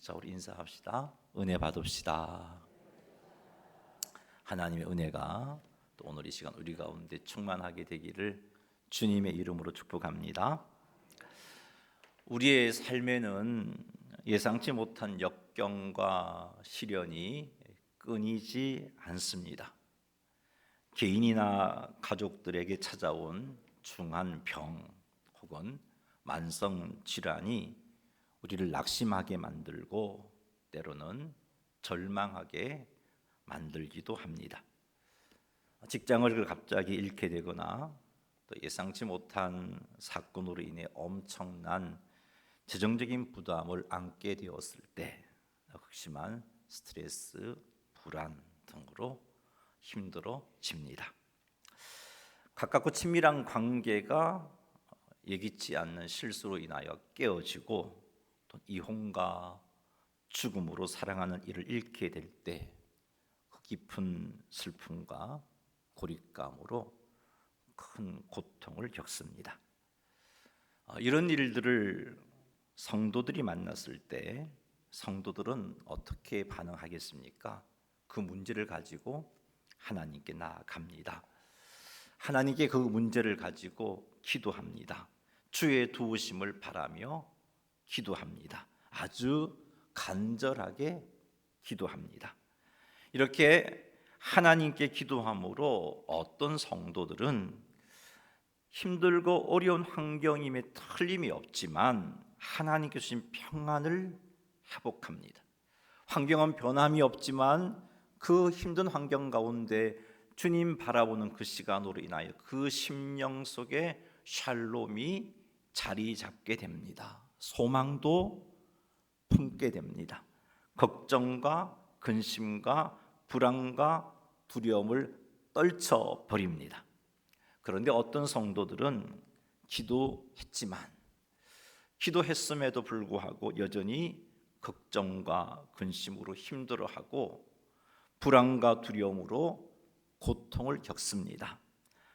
자, 우리 인사합시다. 은혜 받읍시다. 하나님의 은혜가 또 오늘 이 시간 우리 가운데 충만하게 되기를 주님의 이름으로 축복합니다. 우리의 삶에는 예상치 못한 역경과 시련이 끊이지 않습니다. 개인이나 가족들에게 찾아온 중한 병 혹은 만성 질환이 우리를 낙심하게 만들고 때로는 절망하게 만들기도 합니다. 직장을 갑자기 잃게 되거나 또 예상치 못한 사건으로 인해 엄청난 재정적인 부담을 안게 되었을 때 극심한 스트레스, 불안 등으로 힘들어집니다. 가깝고 친밀한 관계가 예기치 않는 실수로 인하여 깨어지고 또 이혼과 죽음으로 사랑하는 이를 잃게 될 때 그 깊은 슬픔과 고립감으로 큰 고통을 겪습니다. 이런 일들을 성도들이 만났을 때 성도들은 어떻게 반응하겠습니까? 그 문제를 가지고 하나님께 나아갑니다. 하나님께 그 문제를 가지고 기도합니다. 주의 도우심을 바라며 기도합니다. 아주 간절하게 기도합니다. 이렇게 하나님께 기도함으로 어떤 성도들은 힘들고 어려운 환경임에 틀림이 없지만 하나님께 주신 평안을 회복합니다. 환경은 변함이 없지만 그 힘든 환경 가운데 주님 바라보는 그 시간으로 인하여 그 심령 속에 샬롬이 자리 잡게 됩니다. 소망도 품게 됩니다. 걱정과 근심과 불안과 두려움을 떨쳐버립니다. 그런데 어떤 성도들은 기도했음에도 불구하고 여전히 걱정과 근심으로 힘들어하고 불안과 두려움으로 고통을 겪습니다.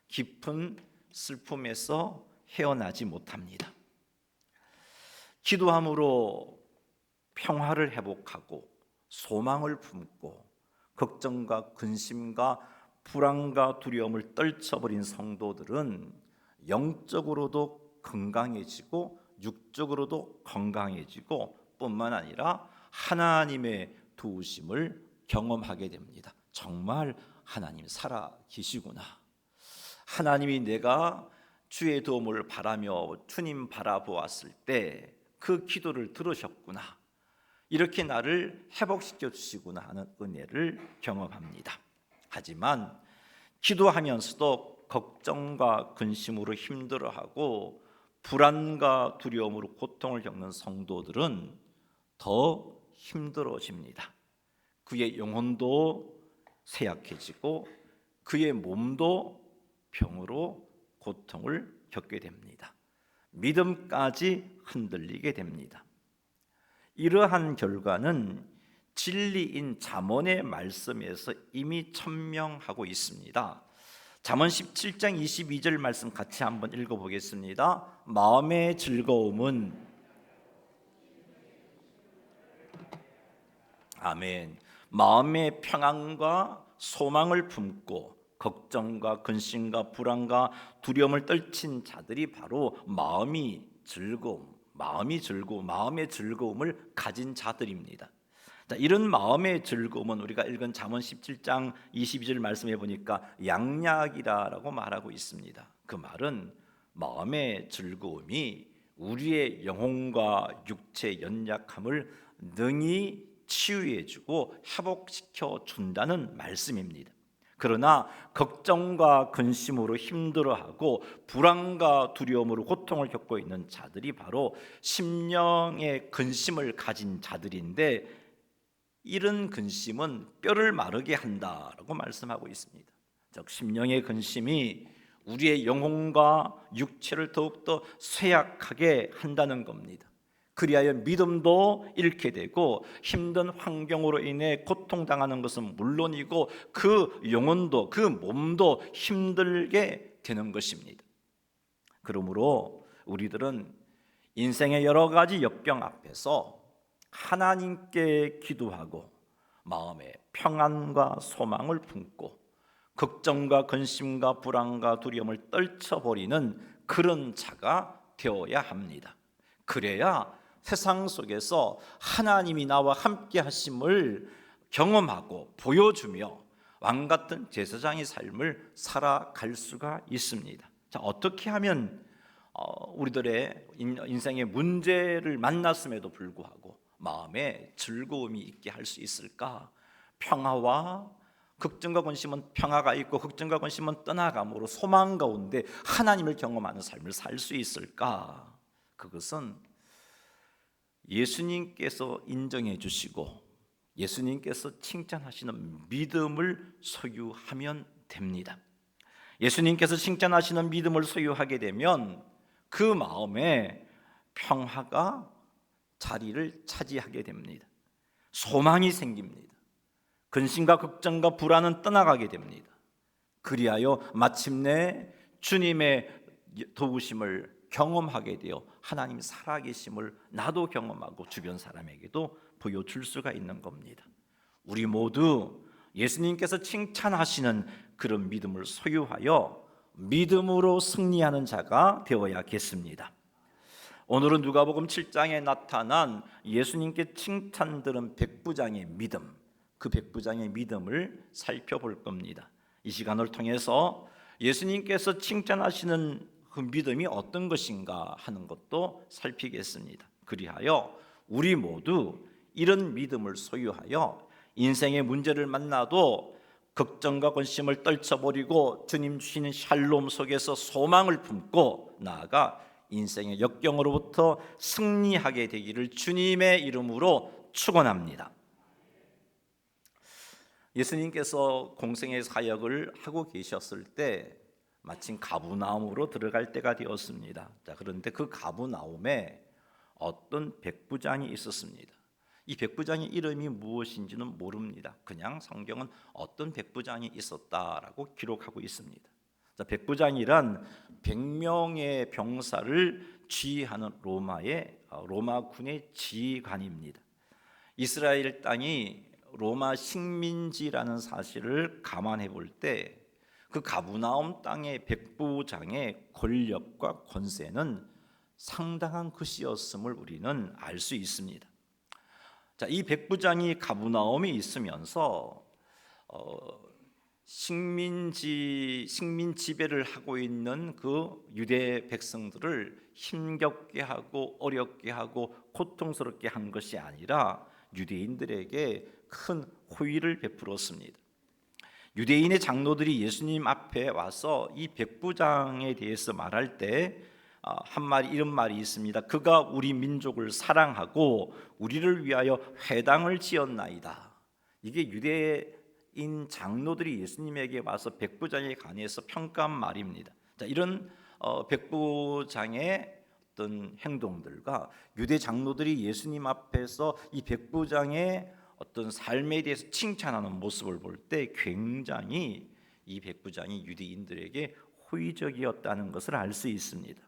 깊은 슬픔에서 헤어나지 못합니다. 기도함으로 평화를 회복하고 소망을 품고 걱정과 근심과 불안과 두려움을 떨쳐버린 성도들은 영적으로도 건강해지고 육적으로도 건강해지고 뿐만 아니라 하나님의 도우심을 경험하게 됩니다. 정말 하나님 살아 계시구나. 하나님이 내가 주의 도움을 바라며 주님 바라보았을 때 그 기도를 들으셨구나. 이렇게 나를 회복시켜 주시구나 하는 은혜를 경험합니다. 하지만 기도하면서도 걱정과 근심으로 힘들어하고 불안과 두려움으로 고통을 겪는 성도들은 더 힘들어집니다. 그의 영혼도 쇠약해지고 그의 몸도 병으로 고통을 겪게 됩니다. 믿음까지 흔들리게 됩니다. 이러한 결과는 진리인 잠언의 말씀에서 이미 천명하고 있습니다. 잠언 17장 22절 말씀 같이 한번 읽어보겠습니다. 마음의 즐거움은 아멘. 마음의 평안과 소망을 품고 걱정과 근심과 불안과 두려움을 떨친 자들이 바로 마음의 즐거움을 가진 자들입니다. 자, 이런 마음의 즐거움은 우리가 읽은 잠언 17장 22절 말씀해 보니까 양약이라고 말하고 있습니다. 그 말은 마음의 즐거움이 우리의 영혼과 육체의 연약함을 능히 치유해주고 회복시켜 준다는 말씀입니다. 그러나 걱정과 근심으로 힘들어하고 불안과 두려움으로 고통을 겪고 있는 자들이 바로 심령의 근심을 가진 자들인데 이런 근심은 뼈를 마르게 한다라고 말씀하고 있습니다. 즉 심령의 근심이 우리의 영혼과 육체를 더욱더 쇠약하게 한다는 겁니다. 그리하여 믿음도 잃게 되고 힘든 환경으로 인해 고통당하는 것은 물론이고 그 영혼도 그 몸도 힘들게 되는 것입니다. 그러므로 우리들은 인생의 여러 가지 역경 앞에서 하나님께 기도하고 마음에 평안과 소망을 품고 걱정과 근심과 불안과 두려움을 떨쳐버리는 그런 자가 되어야 합니다. 그래야 세상 속에서 하나님이 나와 함께 하심을 경험하고 보여주며 왕같은 제사장의 삶을 살아갈 수가 있습니다. 자, 어떻게 하면 우리들의 인생의 문제를 만났음에도 불구하고 마음에 즐거움이 있게 할 수 있을까? 평화와 걱정과 근심은 평화가 있고 걱정과 근심은 떠나감으로 소망 가운데 하나님을 경험하는 삶을 살 수 있을까? 그것은 예수님께서 인정해 주시고 예수님께서 칭찬하시는 믿음을 소유하면 됩니다. 예수님께서 칭찬하시는 믿음을 소유하게 되면 그 마음에 평화가 자리를 차지하게 됩니다. 소망이 생깁니다. 근심과 걱정과 불안은 떠나가게 됩니다. 그리하여 마침내 주님의 도우심을 경험하게 되어 하나님 살아계심을 나도 경험하고 주변 사람에게도 보여줄 수가 있는 겁니다. 우리 모두 예수님께서 칭찬하시는 그런 믿음을 소유하여 믿음으로 승리하는 자가 되어야겠습니다. 오늘은 누가복음 7장에 나타난 예수님께 칭찬들은 백부장의 믿음, 그 백부장의 믿음을 살펴볼 겁니다. 이 시간을 통해서 예수님께서 칭찬하시는 그 믿음이 어떤 것인가 하는 것도 살피겠습니다. 그리하여 우리 모두 이런 믿음을 소유하여 인생의 문제를 만나도 걱정과 근심을 떨쳐버리고 주님 주시는 샬롬 속에서 소망을 품고 나아가 인생의 역경으로부터 승리하게 되기를 주님의 이름으로 축원합니다. 예수님께서 공생의 사역을 하고 계셨을 때 마침 가브나움으로 들어갈 때가 되었습니다. 자, 그런데 그 가브나움에 어떤 백부장이 있었습니다. 이 백부장의 이름이 무엇인지는 모릅니다. 그냥 성경은 어떤 백부장이 있었다라고 기록하고 있습니다. 자, 백부장이란 100명의 병사를 지휘하는 로마군의 지휘관입니다. 이스라엘 땅이 로마 식민지라는 사실을 감안해 볼 때 그 가브나움 땅의 백부장의 권력과 권세는 상당한 것이었음을 우리는 알 수 있습니다. 자, 이 백부장이 가브나움에 있으면서 식민 지배를 하고 있는 그 유대 백성들을 힘겹게 하고 어렵게 하고 고통스럽게 한 것이 아니라 유대인들에게 큰 호의를 베풀었습니다. 유대인의 장로들이 예수님 앞에 와서 이 백부장에 대해서 말할 때 이런 말이 있습니다. 그가 우리 민족을 사랑하고 우리를 위하여 회당을 지었나이다. 이게 유대인 장로들이 예수님에게 와서 백부장에 관해서 평가한 말입니다. 자, 이런 백부장의 어떤 행동들과 유대 장로들이 예수님 앞에서 이 백부장의 어떤 삶에 대해서 칭찬하는 모습을 볼 때 굉장히 이 백부장이 유대인들에게 호의적이었다는 것을 알 수 있습니다.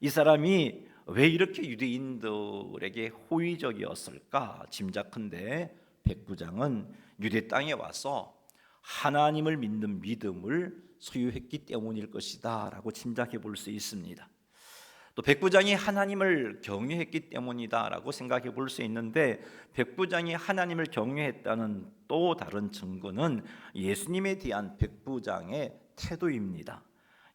이 사람이 왜 이렇게 유대인들에게 호의적이었을까 짐작컨대 백부장은 유대 땅에 와서 하나님을 믿는 믿음을 소유했기 때문일 것이다 라고 짐작해 볼 수 있습니다. 또 백부장이 하나님을 경외했기 때문이다라고 생각해 볼 수 있는데 백부장이 하나님을 경외했다는 또 다른 증거는 예수님에 대한 백부장의 태도입니다.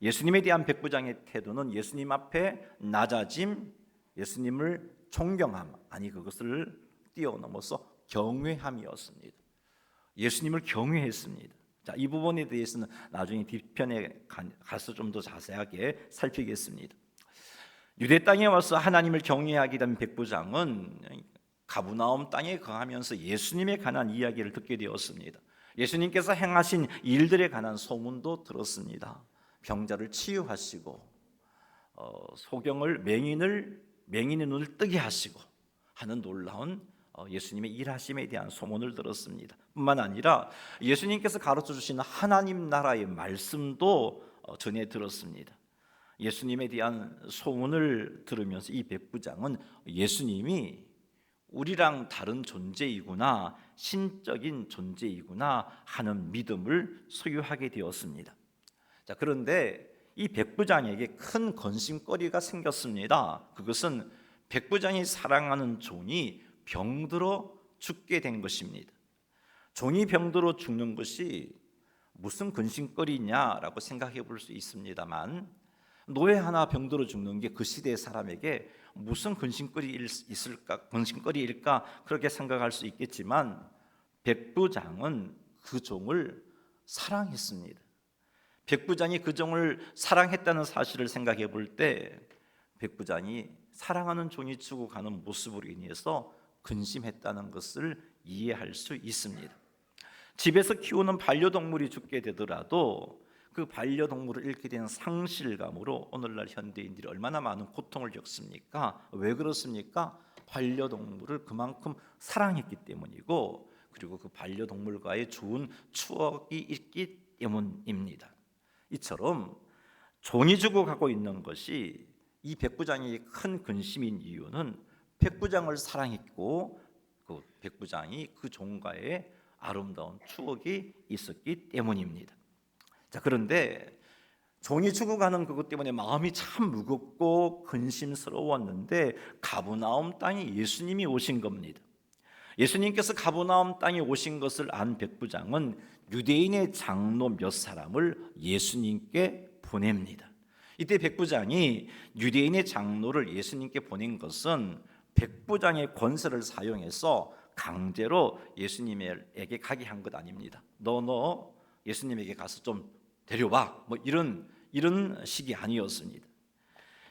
예수님에 대한 백부장의 태도는 예수님 앞에 낮아짐, 예수님을 존경함, 아니 그것을 뛰어넘어서 경외함이었습니다. 예수님을 경외했습니다. 자, 이 부분에 대해서는 나중에 뒤편에 가서 좀 더 자세하게 살피겠습니다. 유대 땅에 와서 하나님을 경외하게 된 백부장은 가브나움 땅에 거하면서 예수님에 관한 이야기를 듣게 되었습니다. 예수님께서 행하신 일들에 관한 소문도 들었습니다. 병자를 치유하시고 소경을 맹인의 눈을 뜨게 하시고 하는 놀라운 예수님의 일하심에 대한 소문을 들었습니다. 뿐만 아니라 예수님께서 가르쳐 주시는 하나님 나라의 말씀도 전해 들었습니다. 예수님에 대한 소문을 들으면서 이 백부장은 예수님이 우리랑 다른 존재이구나, 신적인 존재이구나 하는 믿음을 소유하게 되었습니다. 자, 그런데 이 백부장에게 큰 근심거리가 생겼습니다. 그것은 백부장이 사랑하는 종이 병들어 죽게 된 것입니다. 종이 병들어 죽는 것이 무슨 근심거리냐라고 생각해 볼 수 있습니다만, 노예 하나 병들어 죽는 게 그 시대의 사람에게 무슨 근심거리일까 그렇게 생각할 수 있겠지만, 백부장은 그 종을 사랑했습니다. 백부장이 그 종을 사랑했다는 사실을 생각해 볼 때, 백부장이 사랑하는 종이 죽어가는 모습으로 인해서 근심했다는 것을 이해할 수 있습니다. 집에서 키우는 반려동물이 죽게 되더라도 그 반려동물을 잃게 된 상실감으로 오늘날 현대인들이 얼마나 많은 고통을 겪습니까? 왜 그렇습니까? 반려동물을 그만큼 사랑했기 때문이고, 그리고 그 반려동물과의 좋은 추억이 있기 때문입니다. 이처럼 종이 죽어가고 있는 것이 이 백부장에게 큰 근심인 이유는 백부장을 사랑했고, 그 백부장이 그 종과의 아름다운 추억이 있었기 때문입니다. 자, 그런데 종이 죽어가는 그것 때문에 마음이 참 무겁고 근심스러웠는데, 가버나움 땅에 예수님이 오신 겁니다. 예수님께서 가버나움 땅에 오신 것을 안 백부장은 유대인의 장로 몇 사람을 예수님께 보냅니다. 이때 백부장이 유대인의 장로를 예수님께 보낸 것은 백부장의 권세를 사용해서 강제로 예수님에게 가게 한 것 아닙니다. 너 예수님에게 가서 좀 데려와, 뭐 이런 식이 아니었습니다.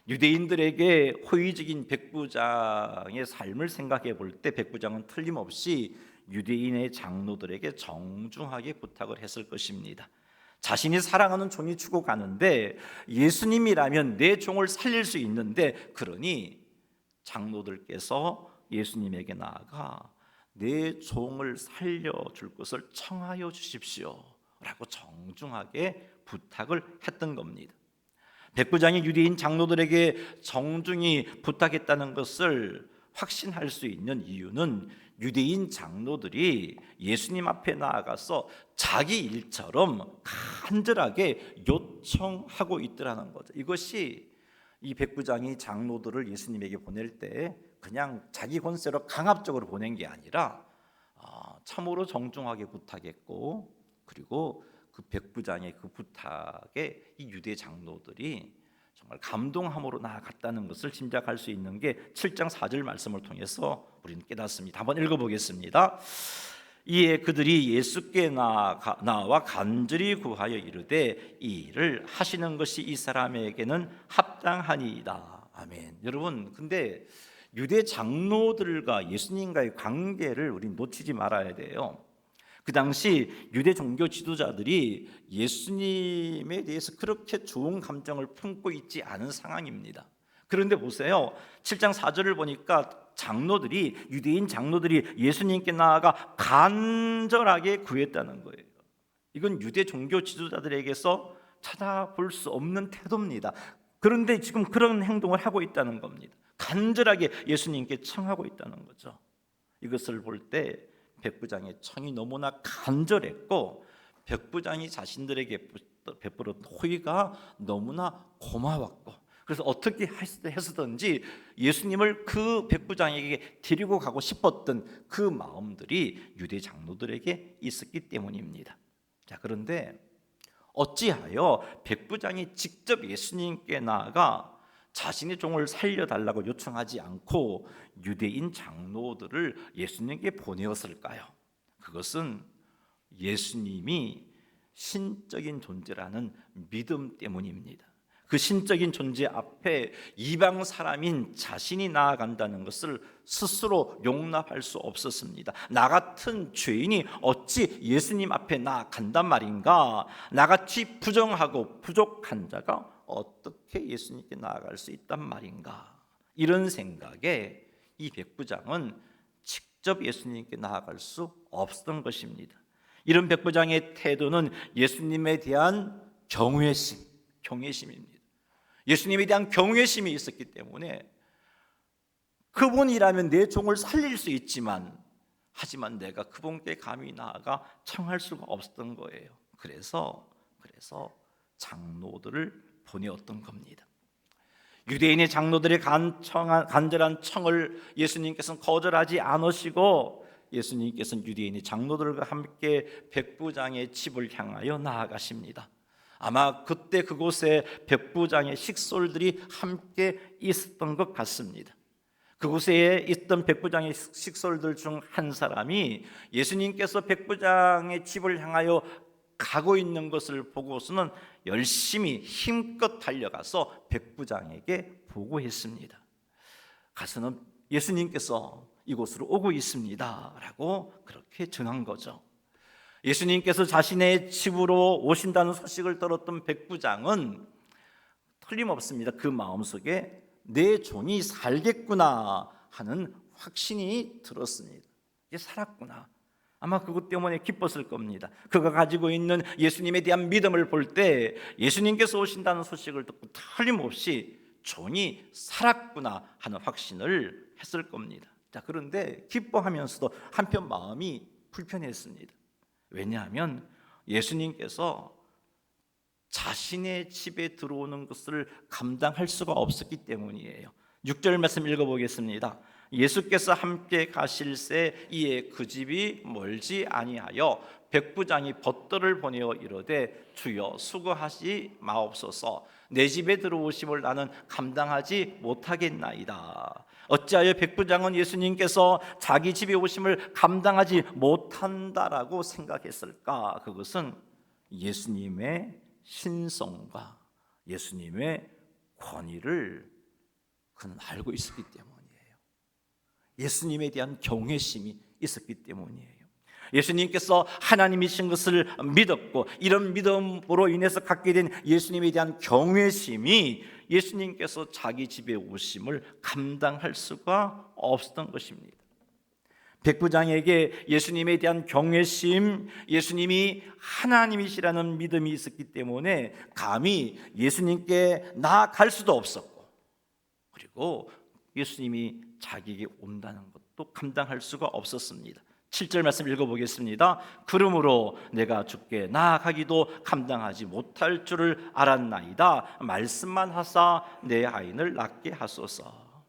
유대인들에게 호의적인 백부장의 삶을 생각해 볼 때 백부장은 틀림없이 유대인의 장로들에게 정중하게 부탁을 했을 것입니다. 자신이 사랑하는 종이 죽어가는데 예수님이라면 내 종을 살릴 수 있는데, 그러니 장로들께서 예수님에게 나아가 내 종을 살려줄 것을 청하여 주십시오 라고 정중하게 부탁을 했던 겁니다. 백부장이 유대인 장로들에게 정중히 부탁했다는 것을 확신할 수 있는 이유는 유대인 장로들이 예수님 앞에 나아가서 자기 일처럼 간절하게 요청하고 있더라는 거죠. 이것이 이 백부장이 장로들을 예수님에게 보낼 때 그냥 자기 권세로 강압적으로 보낸 게 아니라 참으로 정중하게 부탁했고, 그리고 그 백부장의 그 부탁에 이 유대 장로들이 정말 감동함으로 나아갔다는 것을 짐작할 수 있는 게 7장 4절 말씀을 통해서 우리는 깨닫습니다. 한번 읽어보겠습니다. 이에 그들이 예수께 나와 간절히 구하여 이르되 이 일을 하시는 것이 이 사람에게는 합당하니이다. 아멘. 여러분, 근데 유대 장로들과 예수님과의 관계를 우리 놓치지 말아야 돼요. 그 당시 유대 종교 지도자들이 예수님에 대해서 그렇게 좋은 감정을 품고 있지 않은 상황입니다. 그런데 보세요, 7장 4절을 보니까 유대인 장로들이 예수님께 나아가 간절하게 구했다는 거예요. 이건 유대 종교 지도자들에게서 찾아볼 수 없는 태도입니다. 그런데 지금 그런 행동을 하고 있다는 겁니다. 간절하게 예수님께 청하고 있다는 거죠. 이것을 볼 때 백부장의 청이 너무나 간절했고, 백부장이 자신들에게 베풀은 호의가 너무나 고마웠고, 그래서 어떻게 해서든지 예수님을 그 백부장에게 데리고 가고 싶었던 그 마음들이 유대 장로들에게 있었기 때문입니다. 자, 그런데 어찌하여 백부장이 직접 예수님께 나아가 자신의 종을 살려달라고 요청하지 않고 유대인 장로들을 예수님께 보내었을까요? 그것은 예수님이 신적인 존재라는 믿음 때문입니다. 그 신적인 존재 앞에 이방 사람인 자신이 나아간다는 것을 스스로 용납할 수 없었습니다. 나 같은 죄인이 어찌 예수님 앞에 나아간단 말인가? 나같이 부정하고 부족한 자가 어떻게 예수님께 나아갈 수 있단 말인가? 이런 생각에 이 백부장은 직접 예수님께 나아갈 수 없었던 것입니다. 이런 백부장의 태도는 예수님에 대한 경외심입니다. 예수님에 대한 경외심이 있었기 때문에 그분이라면 내 종을 살릴 수 있지만, 하지만 내가 그분께 감히 나아가 청할 수가 없었던 거예요. 그래서 장로들을 보내었던 겁니다. 유대인의 장로들의 간절한 청을 예수님께서는 거절하지 않으시고, 예수님께서는 유대인의 장로들과 함께 백부장의 집을 향하여 나아가십니다. 아마 그때 그곳에 백부장의 식솔들이 함께 있었던 것 같습니다. 그곳에 있던 백부장의 식솔들 중 한 사람이 예수님께서 백부장의 집을 향하여 가고 있는 것을 보고서는 열심히 힘껏 달려가서 백부장에게 보고했습니다. 가서는 예수님께서 이곳으로 오고 있습니다 라고 그렇게 전한 거죠. 예수님께서 자신의 집으로 오신다는 소식을 들었던 백부장은 틀림없습니다. 그 마음속에 내 종이 살겠구나 하는 확신이 들었습니다. 이게 살았구나. 아마 그것 때문에 기뻤을 겁니다. 그가 가지고 있는 예수님에 대한 믿음을 볼 때 예수님께서 오신다는 소식을 듣고 틀림없이 종이 살았구나 하는 확신을 했을 겁니다. 자, 그런데 기뻐하면서도 한편 마음이 불편했습니다. 왜냐하면 예수님께서 자신의 집에 들어오는 것을 감당할 수가 없었기 때문이에요. 6절 말씀 읽어보겠습니다. 예수께서 함께 가실새 이에 그 집이 멀지 아니하여 백부장이 벗들을 보내어 이르되 주여 수고하지 마옵소서, 내 집에 들어오심을 나는 감당하지 못하겠나이다. 어찌하여 백부장은 예수님께서 자기 집에 오심을 감당하지 못한다라고 생각했을까? 그것은 예수님의 신성과 예수님의 권위를 그는 알고 있었기 때문이에요. 예수님에 대한 경외심이 있었기 때문이에요. 예수님께서 하나님이신 것을 믿었고, 이런 믿음으로 인해서 갖게 된 예수님에 대한 경외심이 예수님께서 자기 집에 오심을 감당할 수가 없었던 것입니다. 백부장에게 예수님에 대한 경외심, 예수님이 하나님이시라는 믿음이 있었기 때문에 감히 예수님께 나아갈 수도 없었고, 그리고 예수님이 자기에게 온다는 것도 감당할 수가 없었습니다. 7절 말씀 읽어보겠습니다. 그러므로 내가 주께 나아가기도 감당하지 못할 줄을 알았나이다. 말씀만 하사 내 아인을 낫게 하소서.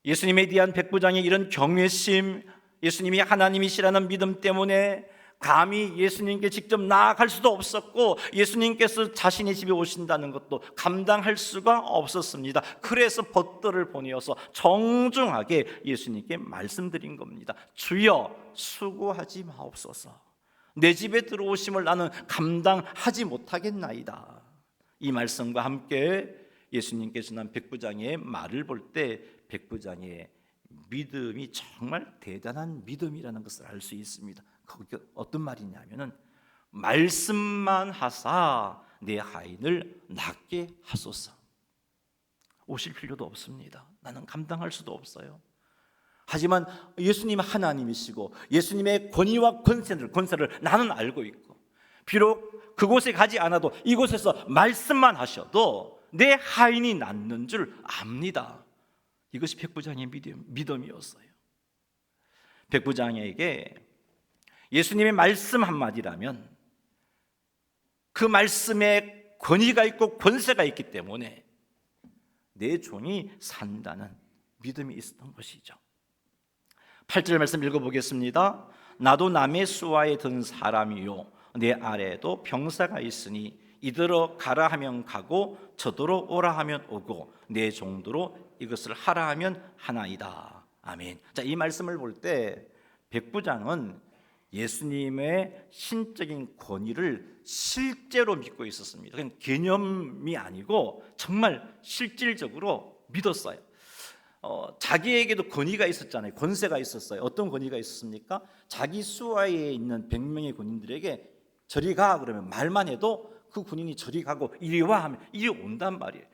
예수님에 대한 백부장의 이런 경외심, 예수님이 하나님이시라는 믿음 때문에 감히 예수님께 직접 나아갈 수도 없었고, 예수님께서 자신의 집에 오신다는 것도 감당할 수가 없었습니다. 그래서 벗들을 보내어서 정중하게 예수님께 말씀드린 겁니다. 주여 수고하지 마옵소서, 내 집에 들어오심을 나는 감당하지 못하겠나이다. 이 말씀과 함께 예수님께서 전한 백부장의 말을 볼 때 백부장의 믿음이 정말 대단한 믿음이라는 것을 알 수 있습니다. 그게 어떤 말이냐면은 말씀만 하사 내 하인을 낫게 하소서. 오실 필요도 없습니다. 나는 감당할 수도 없어요. 하지만 예수님 하나님이시고 예수님의 권위와 권세를 나는 알고 있고, 비록 그곳에 가지 않아도 이곳에서 말씀만 하셔도 내 하인이 낫는 줄 압니다. 이것이 백부장의 믿음이었어요. 백부장에게 예수님의 말씀 한마디라면 그 말씀에 권위가 있고 권세가 있기 때문에 내 종이 산다는 믿음이 있었던 것이죠. 8절 말씀 읽어보겠습니다. 나도 남의 수하에 든 사람이요 내 아래에도 병사가 있으니 이더러 가라 하면 가고 저더러 오라 하면 오고 내 종도로 이것을 하라 하면 하나이다. 아멘. 자, 이 말씀을 볼 때 백부장은 예수님의 신적인 권위를 실제로 믿고 있었습니다. 그냥 개념이 아니고 정말 실질적으로 믿었어요. 자기에게도 권위가 있었잖아요. 권세가 있었어요. 어떤 권위가 있었습니까? 자기 수하에 있는 100명의 군인들에게 저리 가 그러면 말만 해도 그 군인이 저리 가고 이리 와 하면 이리 온단 말이에요.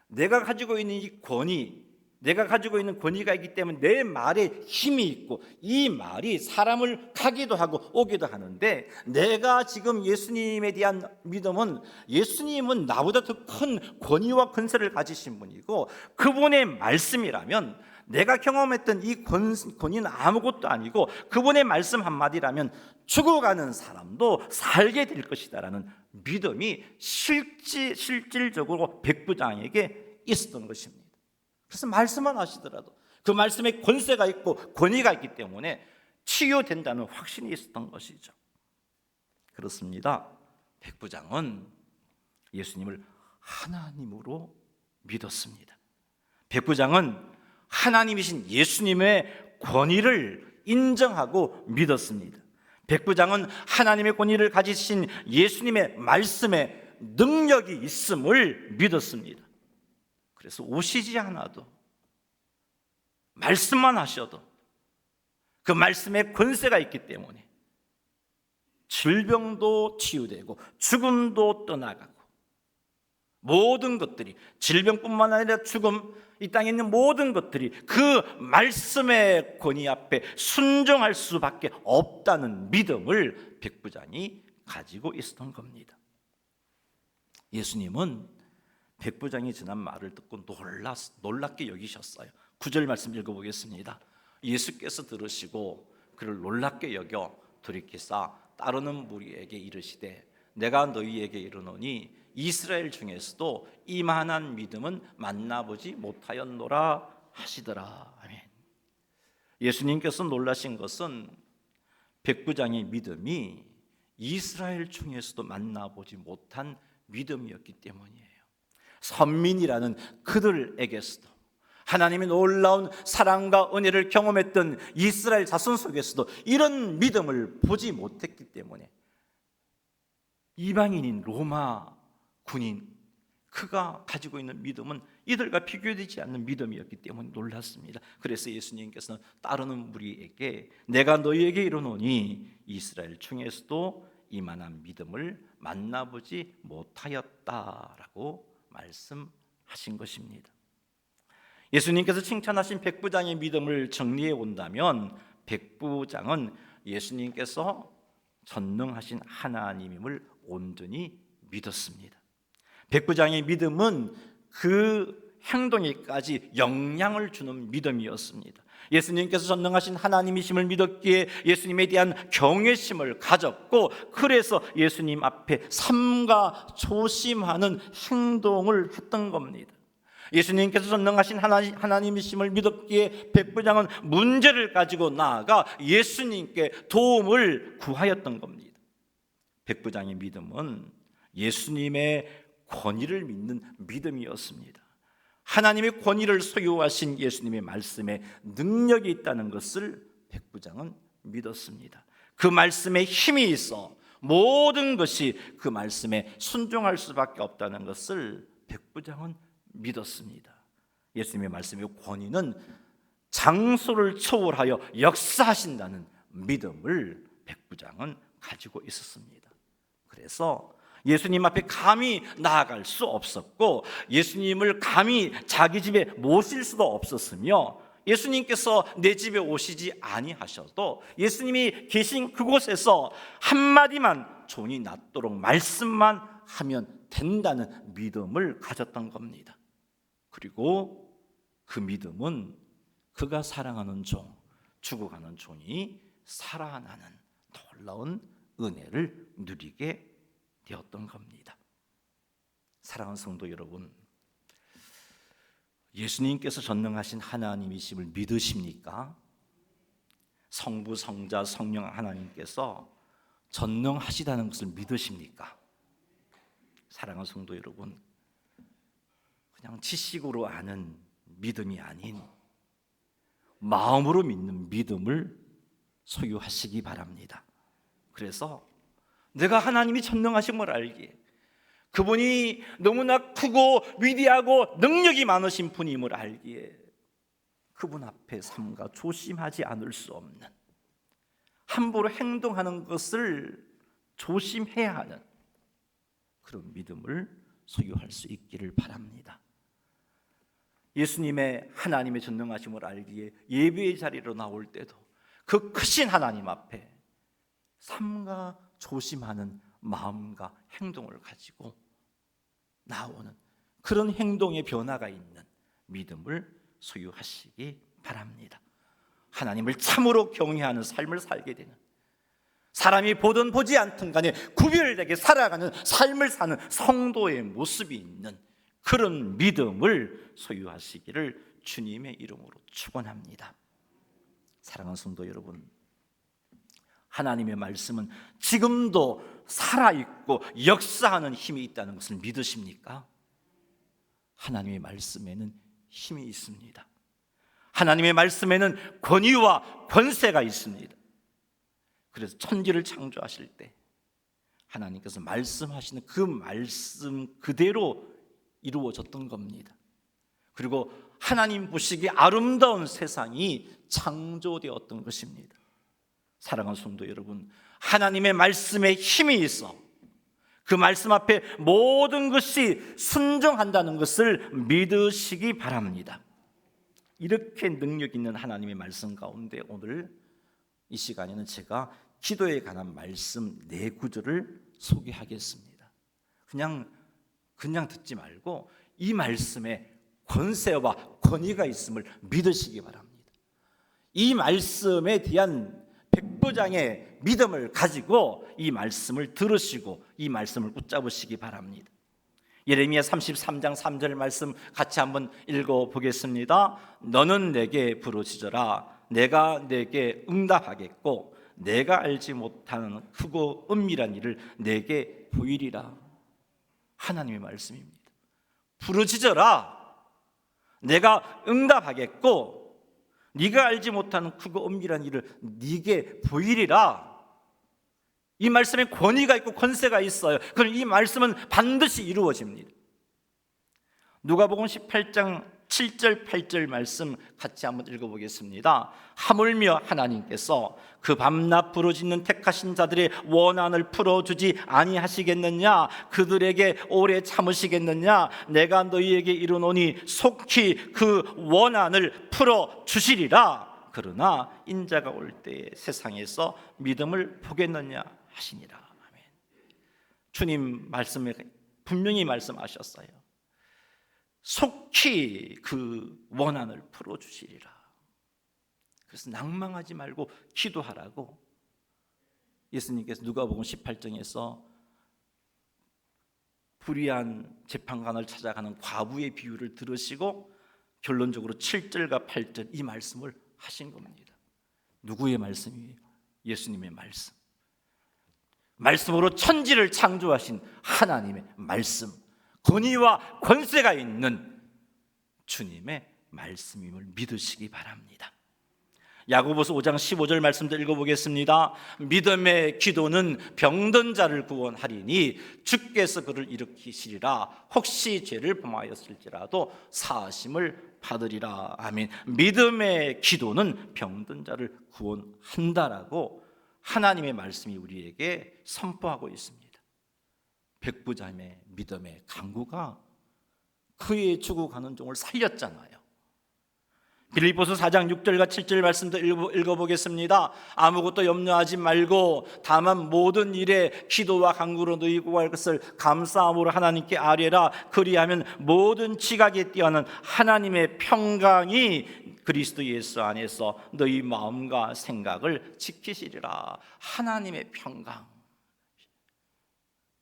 내가 가지고 있는 이 권위, 내가 가지고 있는 권위가 있기 때문에 내 말에 힘이 있고, 이 말이 사람을 가기도 하고 오기도 하는데, 내가 지금 예수님에 대한 믿음은 예수님은 나보다 더 큰 권위와 권세를 가지신 분이고 그분의 말씀이라면 내가 경험했던 이 권위는 아무것도 아니고 그분의 말씀 한마디라면 죽어가는 사람도 살게 될 것이다라는 믿음이 실질적으로 백부장에게 있었던 것입니다. 그래서 말씀만 하시더라도 그 말씀에 권세가 있고 권위가 있기 때문에 치유된다는 확신이 있었던 것이죠. 그렇습니다. 백부장은 예수님을 하나님으로 믿었습니다. 백부장은 하나님이신 예수님의 권위를 인정하고 믿었습니다. 백부장은 하나님의 권위를 가지신 예수님의 말씀에 능력이 있음을 믿었습니다. 그래서 오시지 않아도 말씀만 하셔도 그 말씀에 권세가 있기 때문에 질병도 치유되고 죽음도 떠나가고 모든 것들이, 질병뿐만 아니라 죽음, 이 땅에 있는 모든 것들이 그 말씀의 권위 앞에 순종할 수밖에 없다는 믿음을 백부장이 가지고 있었던 겁니다. 예수님은 백부장이 전한 말을 듣고 놀랍게 여기셨어요. 9절 말씀 읽어보겠습니다. 예수께서 들으시고 그를 놀랍게 여겨 돌이키사 따르는 무리에게 이르시되 내가 너희에게 이르노니 이스라엘 중에서도 이만한 믿음은 만나보지 못하였노라 하시더라. 아멘. 예수님께서 놀라신 것은 백부장의 믿음이 이스라엘 중에서도 만나보지 못한 믿음이었기 때문이에요. 선민이라는 그들에게서도 하나님의 놀라운 사랑과 은혜를 경험했던 이스라엘 자손 속에서도 이런 믿음을 보지 못했기 때문에 이방인인 로마 군인 그가 가지고 있는 믿음은 이들과 비교되지 않는 믿음이었기 때문에 놀랐습니다. 그래서 예수님께서는 따르는 무리에게 내가 너희에게 이르노니 이스라엘 중에서도 이만한 믿음을 만나보지 못하였다라고 말씀하신 것입니다. 예수님께서 칭찬하신 백부장의 믿음을 정리해 본다면 백부장은 예수님께서 전능하신 하나님임을 온전히 믿었습니다. 백부장의 믿음은 그 행동에까지 영향을 주는 믿음이었습니다. 예수님께서 전능하신 하나님이심을 믿었기에 예수님에 대한 경외심을 가졌고 그래서 예수님 앞에 삼가 조심하는 행동을 했던 겁니다. 예수님께서 전능하신 하나님이심을 믿었기에 백부장은 문제를 가지고 나아가 예수님께 도움을 구하였던 겁니다. 백부장의 믿음은 예수님의 권위를 믿는 믿음이었습니다. 하나님의 권위를 소유하신 예수님의 말씀에 능력이 있다는 것을 백부장은 믿었습니다. 그 말씀에 힘이 있어 모든 것이 그 말씀에 순종할 수밖에 없다는 것을 백부장은 믿었습니다. 예수님의 말씀의 권위는 장소를 초월하여 역사하신다는 믿음을 백부장은 가지고 있었습니다. 그래서 예수님 앞에 감히 나아갈 수 없었고 예수님을 감히 자기 집에 모실 수도 없었으며 예수님께서 내 집에 오시지 아니하셔도 예수님이 계신 그곳에서 한마디만 종이 낫도록 말씀만 하면 된다는 믿음을 가졌던 겁니다. 그리고 그 믿음은 그가 사랑하는 종, 죽어가는 종이 살아나는 놀라운 은혜를 누리게 되었던 겁니다. 사랑하는 성도 여러분, 예수님께서 전능하신 하나님이심을 믿으십니까? 성부, 성자, 성령 하나님께서 전능하시다는 것을 믿으십니까? 사랑하는 성도 여러분, 그냥 지식으로 아는 믿음이 아닌 마음으로 믿는 믿음을 소유하시기 바랍니다. 그래서 내가 하나님이 전능하심을 알기에 그분이 너무나 크고 위대하고 능력이 많으신 분임을 알기에 그분 앞에 삼가 조심하지 않을 수 없는, 함부로 행동하는 것을 조심해야 하는 그런 믿음을 소유할 수 있기를 바랍니다. 예수님의 하나님의 전능하심을 알기에 예배의 자리로 나올 때도 그 크신 하나님 앞에 삼가 조심하는 마음과 행동을 가지고 나오는 그런 행동의 변화가 있는 믿음을 소유하시기 바랍니다. 하나님을 참으로 경외하는 삶을 살게 되는, 사람이 보든 보지 않든 간에 구별되게 살아가는 삶을 사는 성도의 모습이 있는 그런 믿음을 소유하시기를 주님의 이름으로 축원합니다. 사랑하는 성도 여러분, 하나님의 말씀은 지금도 살아있고 역사하는 힘이 있다는 것을 믿으십니까? 하나님의 말씀에는 힘이 있습니다. 하나님의 말씀에는 권위와 권세가 있습니다. 그래서 천지를 창조하실 때 하나님께서 말씀하시는 그 말씀 그대로 이루어졌던 겁니다. 그리고 하나님 보시기에 아름다운 세상이 창조되었던 것입니다. 사랑하는 성도 여러분, 하나님의 말씀에 힘이 있어 그 말씀 앞에 모든 것이 순종한다는 것을 믿으시기 바랍니다. 이렇게 능력 있는 하나님의 말씀 가운데 오늘 이 시간에는 제가 기도에 관한 말씀 4구절을 소개하겠습니다. 그냥 듣지 말고 이 말씀에 권세와 권위가 있음을 믿으시기 바랍니다. 이 말씀에 대한 백부장의 믿음을 가지고 이 말씀을 들으시고 이 말씀을 붙잡으시기 바랍니다. 예레미야 33장 3절 말씀 같이 한번 읽어보겠습니다. 너는 내게 부르짖어라. 내가 내게 응답하겠고 내가 알지 못하는 크고 은밀한 일을 내게 보이리라. 하나님의 말씀입니다. 부르짖어라. 내가 응답하겠고 네가 알지 못하는 크고 은밀한 일을 네게 보이리라. 이 말씀에 권위가 있고 권세가 있어요. 그럼 이 말씀은 반드시 이루어집니다. 누가복음 18장 7절 8절 말씀 같이 한번 읽어보겠습니다. 하물며 하나님께서 그 밤낮 부르짖는 택하신 자들의 원한을 풀어주지 아니하시겠느냐? 그들에게 오래 참으시겠느냐? 내가 너희에게 이르노니 속히 그 원한을 풀어주시리라. 그러나 인자가 올 때에 세상에서 믿음을 보겠느냐 하시니라. 아멘. 주님 말씀에 분명히 말씀하셨어요. 속히 그 원한을 풀어주시리라. 그래서 낭망하지 말고 기도하라고 예수님께서 누가복음 18장에서 불의한 재판관을 찾아가는 과부의 비유를 들으시고 결론적으로 7절과 8절 이 말씀을 하신 겁니다. 누구의 말씀이에요? 예수님의 말씀. 말씀으로 천지를 창조하신 하나님의 말씀, 권위와 권세가 있는 주님의 말씀임을 믿으시기 바랍니다. 야고보서 5장 15절 말씀도 읽어보겠습니다. 믿음의 기도는 병든 자를 구원하리니 주께서 그를 일으키시리라. 혹시 죄를 범하였을지라도 사하심을 받으리라. 아멘. 믿음의 기도는 병든 자를 구원한다라고 하나님의 말씀이 우리에게 선포하고 있습니다. 백부장의 믿음의 강구가 그의 죽어가는 종을 살렸잖아요. 빌립보서 4장 6절과 7절 말씀도 읽어보겠습니다. 아무것도 염려하지 말고 다만 모든 일에 기도와 간구로 너희 구할 것을 감사함으로 하나님께 아뢰라. 그리하면 모든 지각에 뛰어난 하나님의 평강이 그리스도 예수 안에서 너희 마음과 생각을 지키시리라. 하나님의 평강.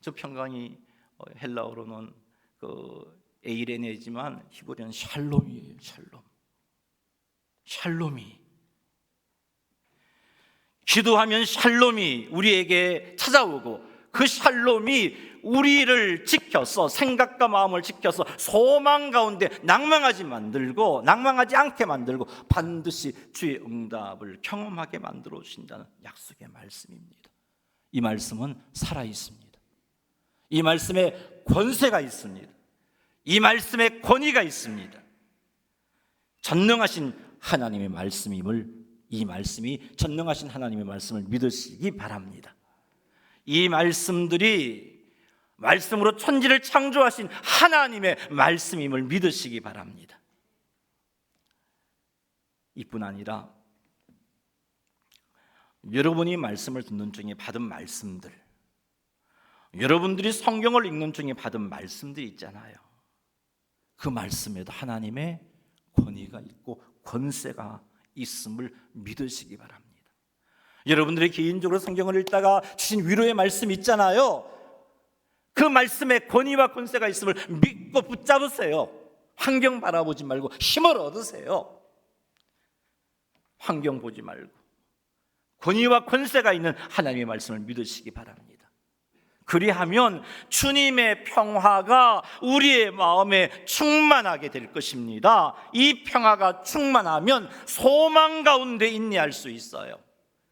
저 평강이 헬라어로는 에이레네지만 히브리어는 샬롬이에요. 샬롬이. 기도하면 샬롬이 우리에게 찾아오고 그 샬롬이 우리를 지켜서 생각과 마음을 지켜서 소망 가운데 낭망하지 않게 만들고 반드시 주의 응답을 경험하게 만들어 주신다는 약속의 말씀입니다. 이 말씀은 살아 있습니다. 이 말씀에 권세가 있습니다. 이 말씀에 권위가 있습니다. 전능하신 하나님의 말씀임을, 이 말씀이 전능하신 하나님의 말씀을 믿으시기 바랍니다. 이 말씀들이 말씀으로 천지를 창조하신 하나님의 말씀임을 믿으시기 바랍니다. 이뿐 아니라 여러분이 말씀을 듣는 중에 받은 말씀들, 여러분들이 성경을 읽는 중에 받은 말씀들이 있잖아요. 그 말씀에도 하나님의 권위가 있고 권세가 있음을 믿으시기 바랍니다. 여러분들이 개인적으로 성경을 읽다가 주신 위로의 말씀 있잖아요. 그 말씀에 권위와 권세가 있음을 믿고 붙잡으세요. 환경 바라보지 말고 힘을 얻으세요. 환경 보지 말고 권위와 권세가 있는 하나님의 말씀을 믿으시기 바랍니다. 그리하면 주님의 평화가 우리의 마음에 충만하게 될 것입니다. 이 평화가 충만하면 소망 가운데 인내할 수 있어요.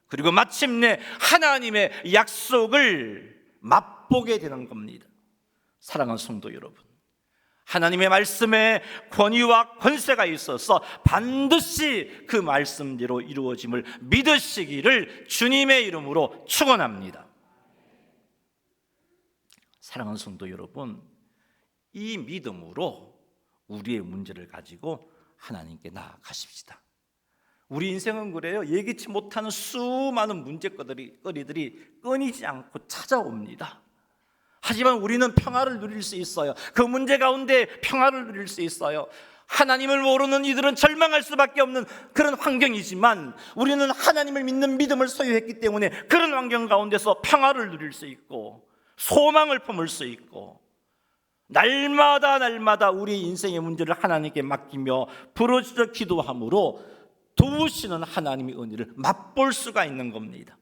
그리고 마침내 하나님의 약속을 맛보게 되는 겁니다. 사랑하는 성도 여러분, 하나님의 말씀에 권위와 권세가 있어서 반드시 그 말씀대로 이루어짐을 믿으시기를 주님의 이름으로 축원합니다. 사랑하는 성도 여러분, 이 믿음으로 우리의 문제를 가지고 하나님께 나아가십시다. 우리 인생은 그래요. 예기치 못하는 수많은 문제거리들이 끊이지 않고 찾아옵니다. 하지만 우리는 평화를 누릴 수 있어요. 그 문제 가운데 평화를 누릴 수 있어요. 하나님을 모르는 이들은 절망할 수밖에 없는 그런 환경이지만 우리는 하나님을 믿는 믿음을 소유했기 때문에 그런 환경 가운데서 평화를 누릴 수 있고 소망을 품을 수 있고 날마다 우리 인생의 문제를 하나님께 맡기며 부르짖어 기도함으로 도우시는 하나님의 은혜를 맛볼 수가 있는 겁니다.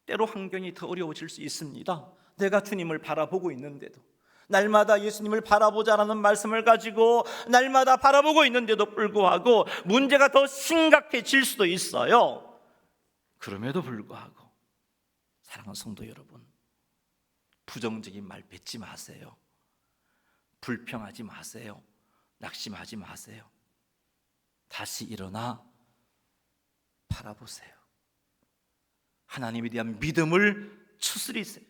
때로 환경이 더 어려워질 수 있습니다. 내가 주님을 바라보고 있는데도, 날마다 예수님을 바라보자라는 말씀을 가지고 날마다 바라보고 있는데도 불구하고 문제가 더 심각해질 수도 있어요. 그럼에도 불구하고 사랑하는 성도 여러분, 부정적인 말 뱉지 마세요. 불평하지 마세요. 낙심하지 마세요. 다시 일어나 바라보세요. 하나님에 대한 믿음을 추스리세요.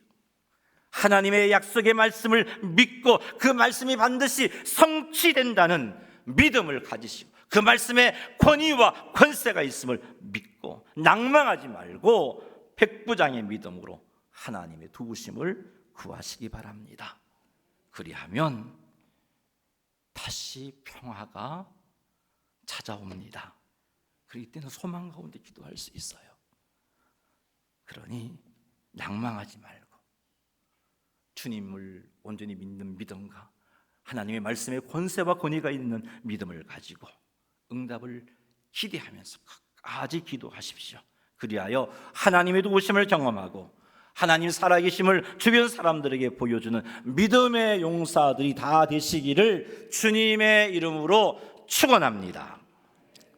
하나님의 약속의 말씀을 믿고 그 말씀이 반드시 성취된다는 믿음을 가지시고 그 말씀에 권위와 권세가 있음을 믿고 낭망하지 말고 백부장의 믿음으로 하나님의 도우심을 구하시기 바랍니다. 그리하면 다시 평화가 찾아옵니다. 그렇기 때문에 소망 가운데 기도할 수 있어요. 그러니 낭망하지 말고 주님을 온전히 믿는 믿음과 하나님의 말씀에 권세와 권위가 있는 믿음을 가지고 응답을 기대하면서 끝까지 기도하십시오. 그리하여 하나님의 도우심을 경험하고 하나님 살아계심을 주변 사람들에게 보여주는 믿음의 용사들이 다 되시기를 주님의 이름으로 축원합니다.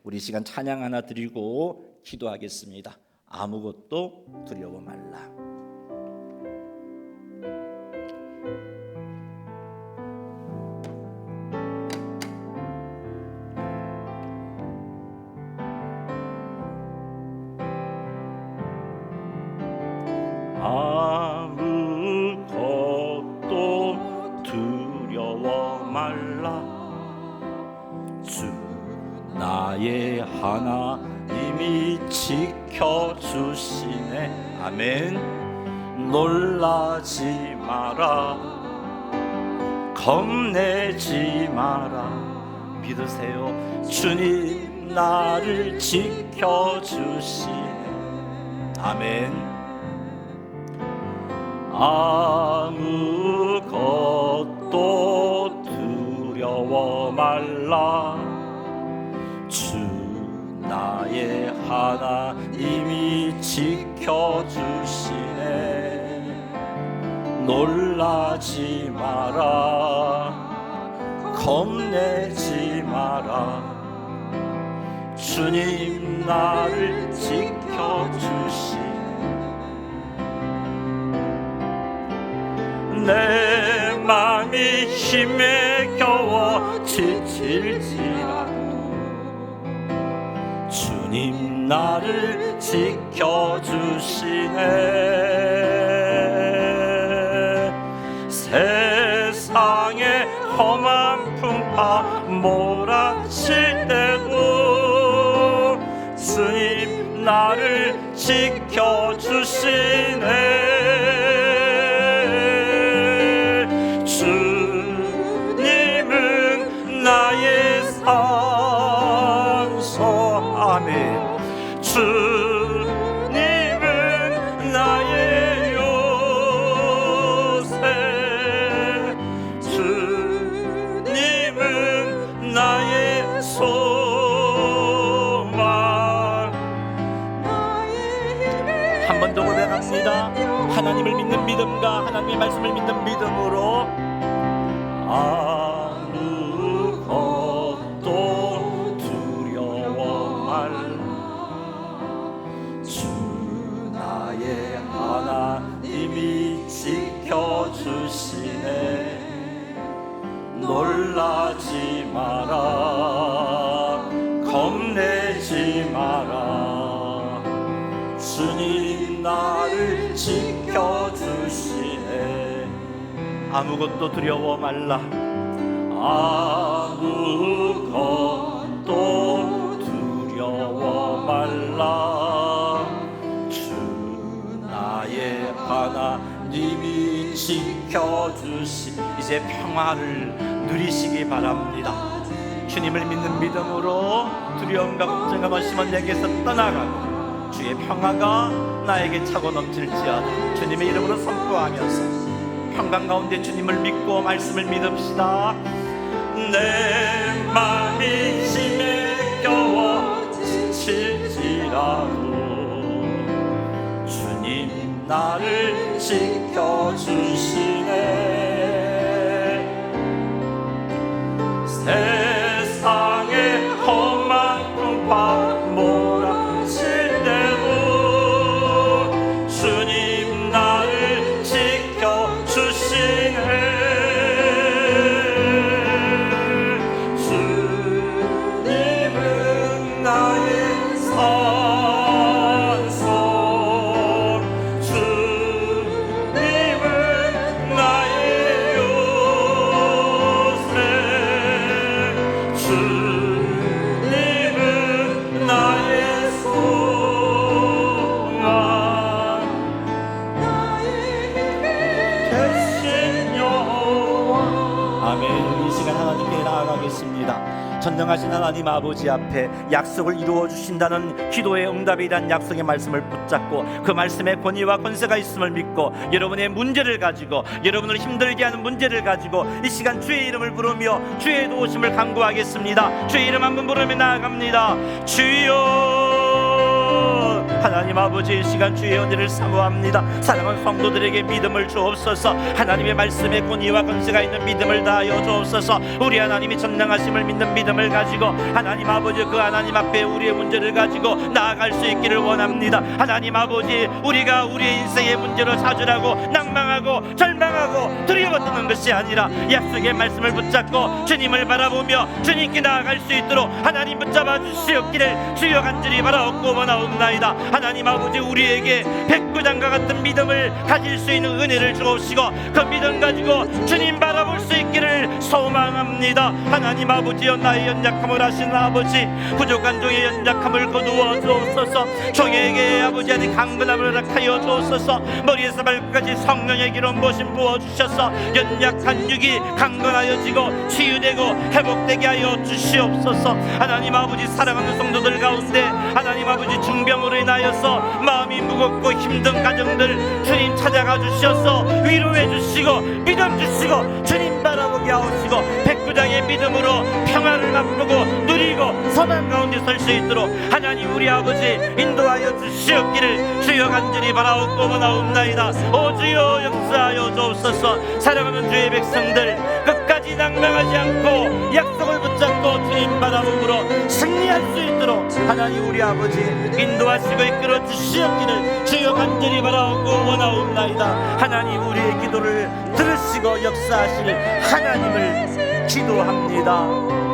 우리 시간 찬양 하나 드리고 기도하겠습니다. 아무것도 두려워 말라. 아무것도 두려워 말라. 주 나의 하나님이 지켜주시네. 아멘. 놀라지 마라. 겁내지 마라. 믿으세요. 주님 나를 지켜주시네. 아멘. 아무것도 두려워 말라. 주 나의 하나님이 지켜주시네. 놀라지 마라. 겁내지 마라. 주님 나를 지켜주시네. 내 맘이 힘에 겨워 지칠지라도 주님 나를 지켜주시네. 세상에 험한 풍파 몰아칠 때도 주님 나를 지켜주시네. 주님은 나의 산, 한 번 더 고백합니다. 하나님을 믿는 믿음과 하나님의 말씀을 믿는 믿음으로 아무것도 두려워 말라. 주 나의 하나님이 지켜주시네. 놀라지 마라, 겁내지 마라. 주님 나를 지켜주시네. 아무것도 두려워 말라. 아무것도 두려워 말라. 주 나의 하나님이 지켜주시. 이제 평화를 누리시기 바랍니다. 주님을 믿는 믿음으로 두려움과 걱정과 근심은 내게서 떠나가고 주의 평화가 나에게 차고 넘칠지어다. 주님의 이름으로 선포하면서 평강 가운데 주님을 믿고 말씀을 믿읍시다. 내 맘이 힘에 겨워 지칠지라도 주님 나를 지켜주시네. 세상의 험한 풍파 몰아칠 때도 주님 나를 지켜주시네. 주님은 나의 산성, 주님은 나의 요새, 주님은 나의 소망, 대신 여호와. 아멘. 이 시간 하나님께 나아가겠습니다. 전능하신 하나님 아버지 앞에 약속을 이루어 주신다는 기도의 응답이란 약속의 말씀을 붙잡고 그 말씀에 권위와 권세가 있음을 믿고 여러분의 문제를 가지고 여러분을 힘들게 하는 문제를 가지고 이 시간 주의 이름을 부르며 주의 도우심을 간구하겠습니다. 주의 이름 한번 부르며 나아갑니다. 주여, 하나님 아버지, 이 시간 주의 은혜를 사모합니다. 사랑하는 성도들에게 믿음을 주옵소서. 하나님의 말씀에 권위와 권세가 있는 믿음을 다하여 주옵소서. 우리 하나님이 전능하심을 믿는 믿음을 가지고 하나님 아버지, 그 하나님 앞에 우리의 문제를 가지고 나아갈 수 있기를 원합니다. 하나님 아버지, 우리가 우리의 인생의 문제로 좌절하고 낭망하고 절망하고 두려워 떠는 것이 아니라 약속의 말씀을 붙잡고 주님을 바라보며 주님께 나아갈 수 있도록 하나님 붙잡아 주시옵기를 주여 간절히 바라옵고 원하옵나이다. 하나님 아버지, 우리에게 백부장과 같은 믿음을 가질 수 있는 은혜를 주옵시고 그 믿음 가지고 주님 바라볼 수 있기를 소망합니다. 하나님 아버지여, 나의 연약함을 아시는 아버지, 부족한 종의 연약함을 거두어 주옵소서. 종에게 아버지 안에 강건함을 허락하여 주옵소서. 머리에서 발끝까지 성령의 기름 부으심 부어주셔서 연약한 육이 강건하여지고 치유되고 회복되게 하여 주시옵소서. 하나님 아버지, 사랑하는 성도들 가운데 하나님 아버지 중병으로 인하여서 마음이 무겁고 힘든 가정들 주님 찾아가 주셔서 위로해 주시고 믿음 주시고 주님 바라보게 하시고 백부장의 믿음으로 평화를 맛보고 누리고 소망 가운데 설 수 있도록 하나님 우리 아버지 인도하여 주시옵기를 주여 간절히 바라옵고 원하옵나이다. 오 주여 역사하여 주옵소서. 사랑하는 주의 백성들 끝까지 낭망하지 않고 약속을 붙잡고 주님 바라봄으로 승리할 수 있도록 하나님 우리 아버지 인도하시고 이끌어 주시옵기를 주여 간절히 바라옵고 원하옵나이다. 하나님 우리의 기도를 들으시고 역사하실 하나님을 기도합니다.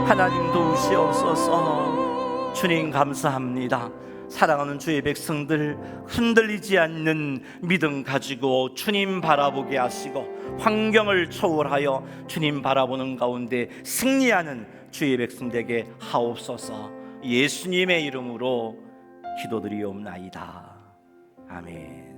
하나님 도우시옵소서. 주님 감사합니다. 사랑하는 주의 백성들 흔들리지 않는 믿음 가지고 주님 바라보게 하시고 환경을 초월하여 주님 바라보는 가운데 승리하는 주의 백성들에게 하옵소서. 예수님의 이름으로 기도드리옵나이다. 아멘.